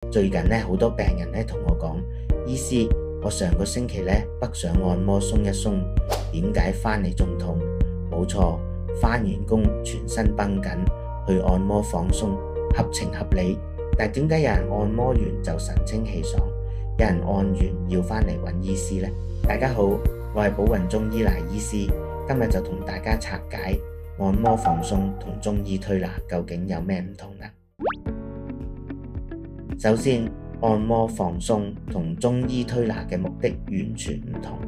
最近咧好多病人咧同我講，醫師，我上個星期咧北上按摩鬆一鬆，點解返嚟仲痛？冇錯，返完工全身繃緊，去按摩放鬆，合情合理。但點解有人按摩完就神清氣爽，有人按完要返嚟揾醫師呢？大家好，我係寶雲中醫賴醫師，今日就同大家拆解按摩放鬆同中醫推拿究竟有咩唔同啦。首先，按摩放鬆同中醫推拿嘅目的完全唔同。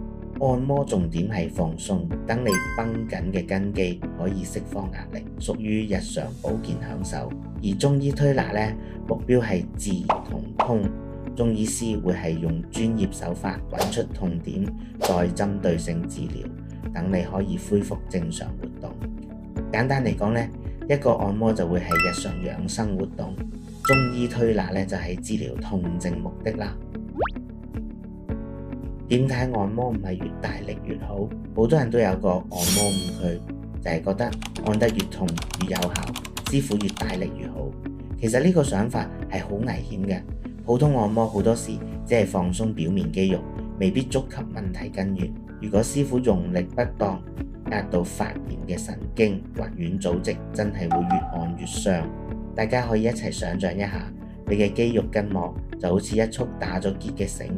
按摩重點係放鬆，等你繃緊嘅筋肌可以釋放壓力，屬於日常保健享受。而中醫推拿呢，目標係治同通，中醫師會係用專業手法揾出痛點，再針對性治療，等你可以恢復正常活動。簡單嚟講呢，一個按摩就會係日常養生活動，中醫推拿呢就係治療痛症目的啦。點解按摩唔係越大力越好？好多人都有個按摩誤區，就係覺得按得越痛越有效，師傅越大力越好。其實呢個想法係好危險嘅。普通按摩好多時只係放鬆表面肌肉，未必觸及問題根源。如果師傅用力不當，壓到發炎嘅神經或軟組織，真係會越按越傷。大家可以一齊想像一下，你嘅肌肉筋膜就好似一束打咗結嘅繩，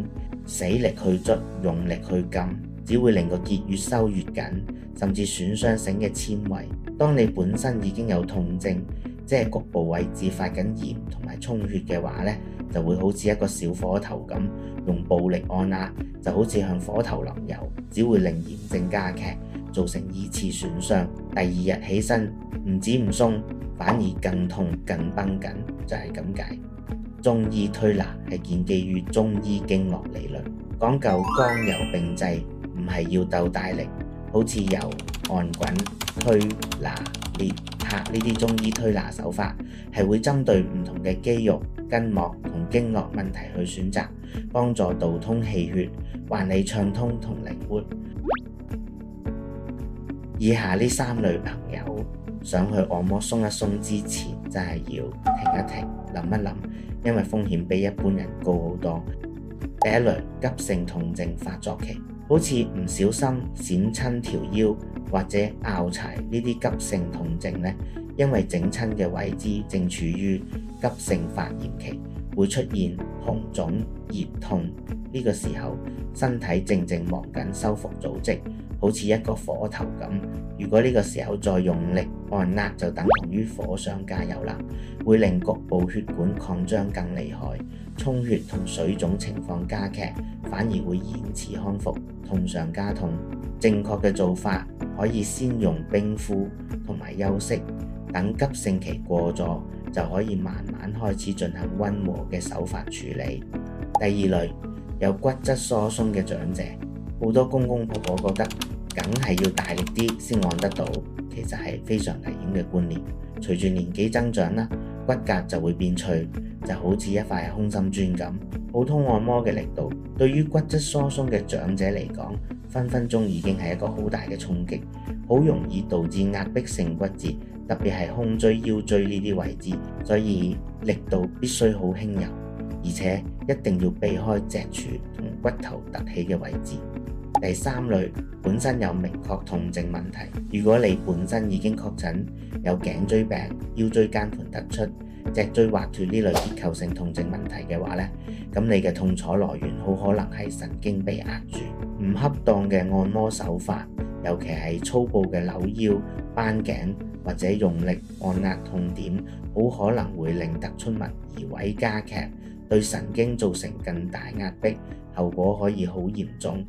死力去捽，用力去撳，只會令個結越收越緊，甚至損傷繩嘅纖維。當你本身已經有痛症，即係局部位置發緊炎同埋充血嘅話呢，就會好似一個小火頭咁，用暴力按壓就好似向火頭淋油，只會令炎症加劇，造成二次損傷。第二日起身唔止唔鬆，反而更痛更繃緊，就係咁解。中醫推拿係建基於中醫經絡理論，講究剛柔並濟，唔係要鬥大力，好似揉、按、滾、推、拿、捏、拍呢啲中醫推拿手法，係會針對唔同嘅肌肉、筋膜同經絡問題去選擇，幫助導通氣血，還你暢通同靈活。以下呢三類朋友想去按摩鬆一鬆之前，真係要停一停，諗一諗，因為風險比一般人高好多。第一類，急性痛症發作期，好似唔小心閃親條腰或者拗柴呢啲急性痛症呢，因為整親嘅位置正處於急性發炎期，會出現紅腫熱痛。呢個時候身體正忙緊修復組織，好似一個火頭咁。如果呢個時候再用力按壓，就等同於火上加油啦，會令局部血管擴張更厲害，充血同水腫情況加劇，反而會延遲康復，痛上加痛。正確嘅做法可以先用冰敷同埋休息，等急性期過咗，就可以慢慢開始進行溫和嘅手法處理。第二類，有骨質疏鬆嘅長者，好多公公婆婆覺得梗係要大力啲先按得到，其實係非常危險嘅觀念。隨住年紀增長啦，骨骼就會變脆，就好似一塊空心磚咁。普通按摩嘅力度對於骨質疏鬆嘅長者嚟講，分分鐘已經係一個好大嘅衝擊，好容易導致壓迫性骨折，特別係胸椎、腰椎呢啲位置，所以力度必須好輕柔，而且一定要避開脊柱同骨頭凸起嘅位置。第三類，本身有明確痛症問題，如果你本身已經確診有頸椎病、腰椎間盤突出、脊椎滑脫呢類結構性痛症問題嘅話呢，咁你嘅痛楚來源好可能係神經被壓住。唔恰當嘅按摩手法，尤其係粗暴嘅扭腰、扳頸或者用力按壓痛點，好可能會令突出物移位加劇，對神經造成更大壓迫，後果可以好嚴重，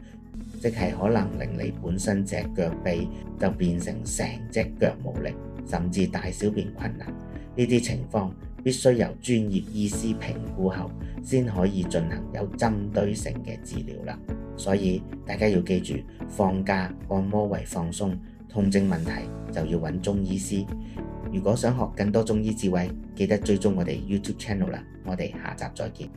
即係可能令你本身隻腳臂就變成成隻腳無力，甚至大小便困難。呢啲情況必須由專業醫師評估後，先可以進行有針對性嘅治療啦。所以大家要記住，放假按摩為放鬆，痛症問題就要揾中醫師。如果想學更多中醫智慧，記得追蹤我哋 YouTube channel 啦。我哋下集再見。